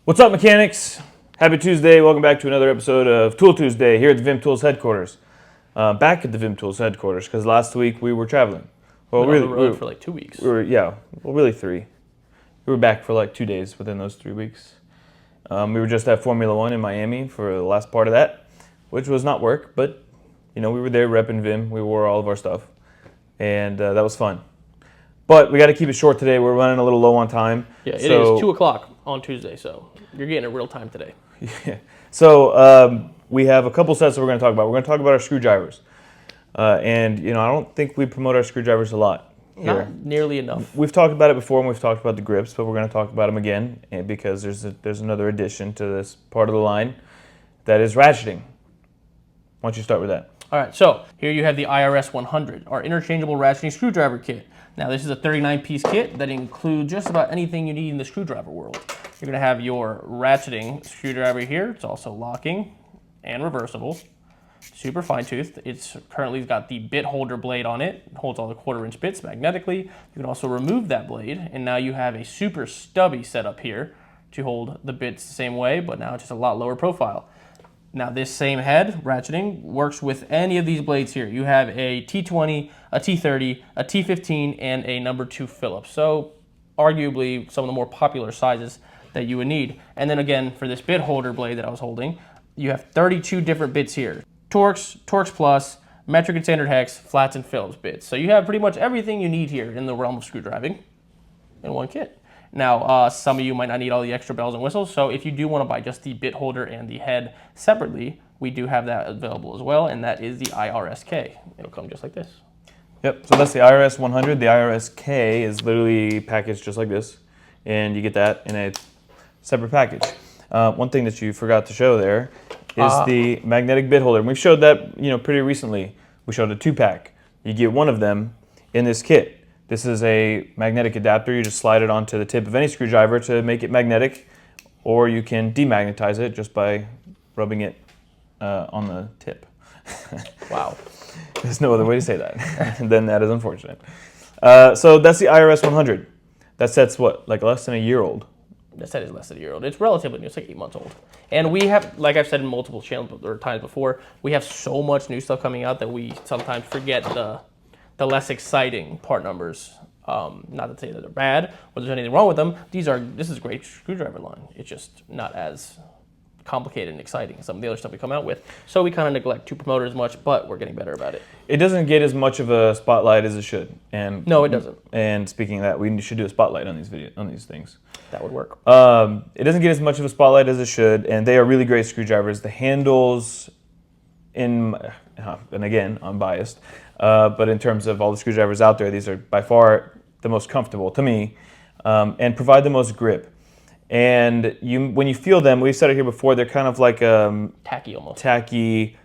What's up, mechanics? Happy Tuesday. Welcome back to another episode of Tool Tuesday here at the Vim Tools headquarters. Back at the Vim Tools headquarters because last week we were traveling. Well, really, on the road for like 2 weeks. Really 3. We were back for like 2 days within those 3 weeks. We were just at Formula One in Miami for the last part of that, which was not work, but we were there repping Vim. We wore all of our stuff, and that was fun. But we got to keep it short today. We're running a little low on time. Yeah, it is 2 o'clock on Tuesday, so you're getting it real time today. Yeah. So we have a couple sets that we're going to talk about. We're going to talk about our screwdrivers. I don't think we promote our screwdrivers a lot here. Not nearly enough. We've talked about it before and we've talked about the grips, but we're going to talk about them again because there's another addition to this part of the line that is ratcheting. Why don't you start with that? All right, so here you have the IRS 100, our interchangeable ratcheting screwdriver kit. Now, this is a 39-piece kit that includes just about anything you need in the screwdriver world. You're going to have your ratcheting screwdriver here. It's also locking and reversible. Super fine-toothed. It's currently got the bit holder blade on it. It holds all the 1/4-inch bits magnetically. You can also remove that blade, and now you have a super stubby setup here to hold the bits the same way, but now it's just a lot lower profile. Now this same head, ratcheting, works with any of these blades here. You have a T20, a T30, a T15, and a number 2 Phillips. So arguably some of the more popular sizes that you would need. And then again, for this bit holder blade that I was holding, you have 32 different bits here. Torx, Torx Plus, metric and standard hex, flats and Phillips bits. So you have pretty much everything you need here in the realm of screwdriving in one kit. Now, some of you might not need all the extra bells and whistles, so if you do want to buy just the bit holder and the head separately, we do have that available as well, and that is the IRS-K. It'll come just like this. Yep, so that's the IRS 100. The IRS-K is literally packaged just like this, and you get that in a separate package. One thing that you forgot to show there is the magnetic bit holder. And we showed that pretty recently. We showed a 2-pack. You get one of them in this kit. This is a magnetic adapter. You just slide it onto the tip of any screwdriver to make it magnetic, or you can demagnetize it just by rubbing it on the tip. Wow. There's no other way to say that. Then that is unfortunate. So that's the IRS 100. That set's what, like less than a year old? That set is less than a year old. It's relatively new. It's like 8 months old. And we have, like I've said in multiple channels or times before, we have so much new stuff coming out that we sometimes forget the less exciting part numbers. Not to say that they're bad or there's anything wrong with them. This is a great screwdriver line. It's just not as complicated and exciting as some of the other stuff we come out with. So we kind of neglect to promote it as much, but we're getting better about it. It doesn't get as much of a spotlight as it should. And no, it doesn't. And speaking of that, we should do a spotlight on these things. That would work. It doesn't get as much of a spotlight as it should, and they are really great screwdrivers. The handles, and again, I'm biased, but in terms of all the screwdrivers out there, these are by far the most comfortable to me, and provide the most grip. And when you feel them, we've said it here before, they're kind of like tacky almost. Tacky,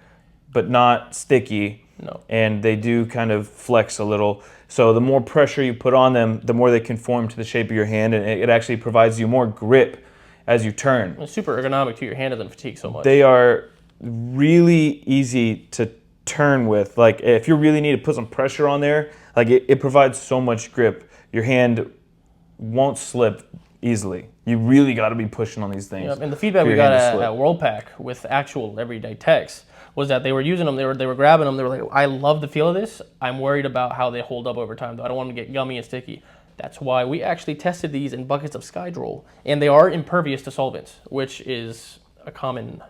but not sticky. No. And they do kind of flex a little. So the more pressure you put on them, the more they conform to the shape of your hand, and it actually provides you more grip as you turn. It's super ergonomic too. Your hand doesn't fatigue so much. They are really easy to turn with. Like if you really need to put some pressure on there, like it provides so much grip. Your hand won't slip easily. You really got to be pushing on these things. Yep. And the feedback we got at WorldPack with actual everyday techs was that they were using them, they were grabbing them, they were like, I love the feel of this. I'm worried about how they hold up over time, though. I don't want them to get gummy and sticky. That's why we actually tested these in buckets of Skydroll, and they are impervious to solvents, which is a common,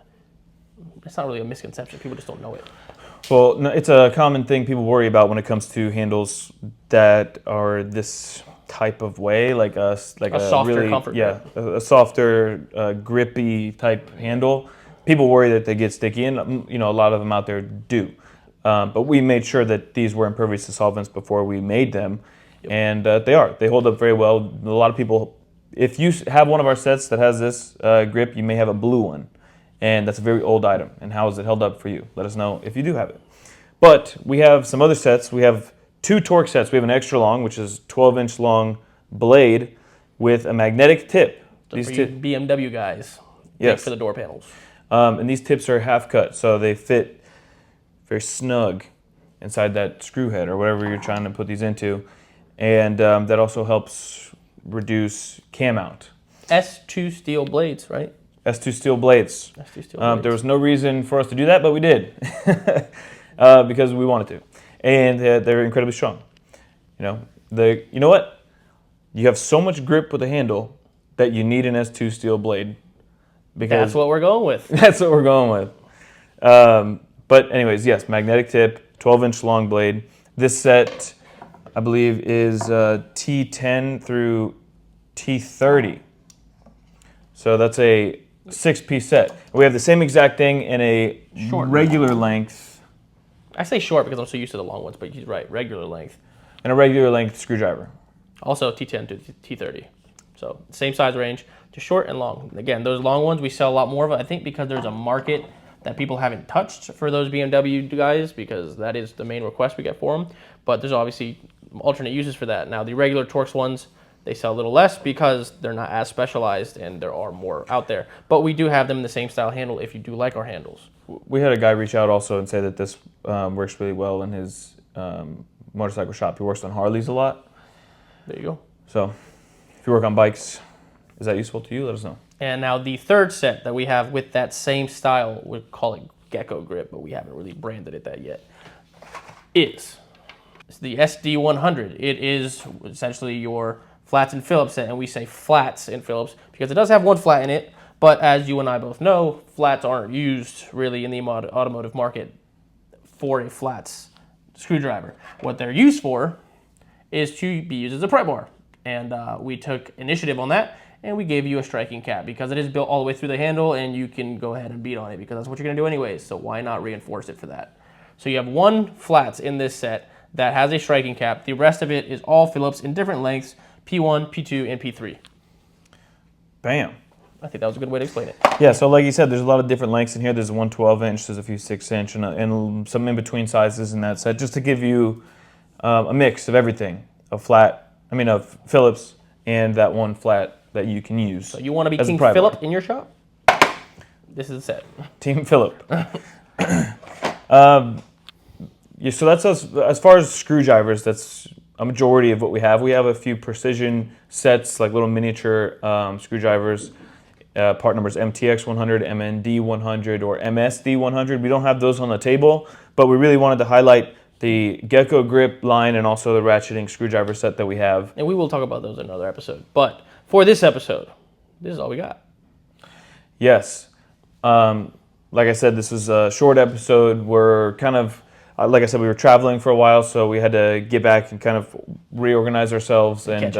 it's not really a misconception, people just don't know it. Well, no, it's a common thing people worry about when it comes to handles that are this type of way, like a softer really, comfort grip. A softer, grippy type handle. People worry that they get sticky, and a lot of them out there do. But we made sure that these were impervious to solvents before we made them, and they are. They hold up very well. A lot of people, if you have one of our sets that has this grip, you may have a blue one, and that's a very old item. And how is it held up for you? Let us know if you do have it. But we have some other sets. We have 2 Torx sets. We have an extra long, which is 12-inch long blade with a magnetic tip. So these for you BMW guys, yes, for the door panels. And these tips are half cut, so they fit very snug inside that screw head or whatever you're trying to put these into. And that also helps reduce cam out. S2 steel blades, right? S2 steel blades. S2 steel blades. There was no reason for us to do that, but we did because we wanted to, and they're incredibly strong. You know what? You have so much grip with the handle that you need an S2 steel blade. Because That's what we're going with. that's what we're going with. But anyways, yes, magnetic tip, 12-inch long blade. This set, I believe, is T10 through T30. So that's a 6-piece set. We have the same exact thing in a Short. regular length I say short because I'm so used to the long ones, but he's right, regular length. and a regular length screwdriver. Also T10 to T30. So same size range, just short and long. Again, those long ones we sell a lot more of, I think, because there's a market that people haven't touched for those BMW guys, because that is the main request we get for them. But there's obviously alternate uses for that. Now the regular Torx ones, they sell a little less because they're not as specialized and there are more out there. But we do have them in the same style handle if you do like our handles. We had a guy reach out also and say that this works really well in his motorcycle shop. He works on Harleys a lot. There you go. So if you work on bikes, is that useful to you? Let us know. And now the third set that we have with that same style, we call it Gecko Grip, but we haven't really branded it that yet, is the SD100. It is essentially your flats and Phillips set, and we say flats and Phillips because it does have one flat in it, but as you and I both know, flats aren't used really in the automotive market for a flats screwdriver. What they're used for is to be used as a pry bar, and we took initiative on that, and we gave you a striking cap because it is built all the way through the handle, and you can go ahead and beat on it because that's what you're going to do anyways, so why not reinforce it for that? So you have one flats in this set that has a striking cap. The rest of it is all Phillips in different lengths, P1, P2, and P3. Bam. I think that was a good way to explain it. Yeah, so like you said, there's a lot of different lengths in here. There's a 112-inch, there's a few 6-inch, and some in-between sizes in that set, just to give you a mix of everything, of Phillips and that one flat that you can use. So you want to be as a King pry bar. Phillip in your shop? This is the set. Team Phillip. Yeah, so that's us. As far as screwdrivers, that's a majority of what we have. We have a few precision sets, like little miniature screwdrivers. Part numbers MTX 100, MND 100, or MSD 100. We don't have those on the table, but we really wanted to highlight the Gecko Grip line and also the ratcheting screwdriver set that we have. And we will talk about those in another episode. But for this episode, this is all we got. Yes. Like I said, this was a short episode. We're kind of, like I said, we were traveling for a while, so we had to get back and kind of reorganize ourselves and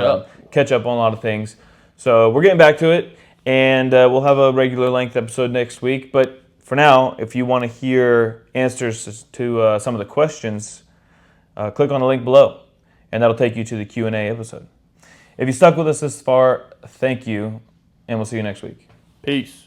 catch up on a lot of things. So we're getting back to it, and we'll have a regular length episode next week. But for now, if you want to hear answers to some of the questions, click on the link below, and that'll take you to the Q&A episode. If you stuck with us this far, thank you, and we'll see you next week. Peace.